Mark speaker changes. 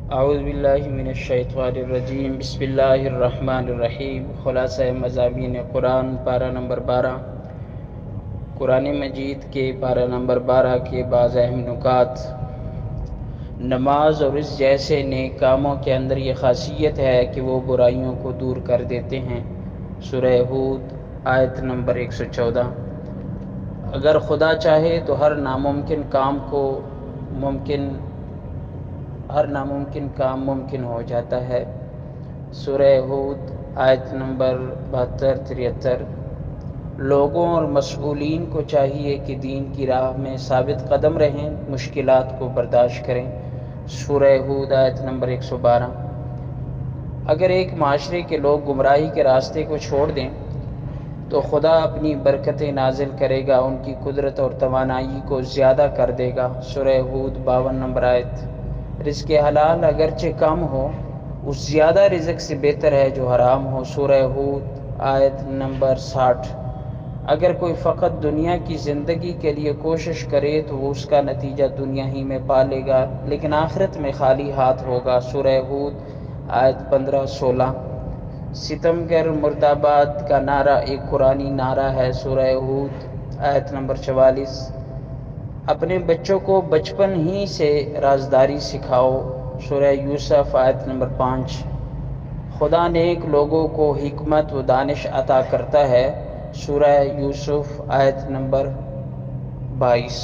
Speaker 1: اعوذ باللہ من الشیطان الرجیم، بسم اللہ الرحمن الرحیم۔ خلاصہ مضامین قرآن، پارہ نمبر 12۔ قرآن مجید کے پارہ نمبر 12 کے بعض اہم نکات۔ نماز اور اس جیسے نیک کاموں کے اندر یہ خاصیت ہے کہ وہ برائیوں کو دور کر دیتے ہیں۔ سورہ ہود آیت نمبر 114۔ اگر خدا چاہے تو ہر ناممکن کام ممکن ہو جاتا ہے۔ سورہ ہود آیت نمبر 72-73۔ لوگوں اور مسئولین کو چاہیے کہ دین کی راہ میں ثابت قدم رہیں، مشکلات کو برداشت کریں۔ سورہ ہود آیت نمبر 112۔ اگر ایک معاشرے کے لوگ گمراہی کے راستے کو چھوڑ دیں تو خدا اپنی برکتیں نازل کرے گا، ان کی قدرت اور توانائی کو زیادہ کر دے گا۔ سورہ ہود 52 نمبر آیت۔ رزق حلال اگرچہ کم ہو، اس زیادہ رزق سے بہتر ہے جو حرام ہو۔ سورہ ہود آیت نمبر 60۔ اگر کوئی فقط دنیا کی زندگی کے لیے کوشش کرے تو وہ اس کا نتیجہ دنیا ہی میں پا لے گا، لیکن آخرت میں خالی ہاتھ ہوگا۔ سورہ ہود آیت 15-16۔ ستمگر مرد آباد کا نعرہ ایک قرآنی نعرہ ہے۔ سورہ ہود آیت نمبر 44۔ اپنے بچوں کو بچپن ہی سے رازداری سکھاؤ۔ سورہ یوسف آیت نمبر 5۔ خدا نیک لوگوں کو حکمت و دانش عطا کرتا ہے۔ سورہ یوسف آیت نمبر 22۔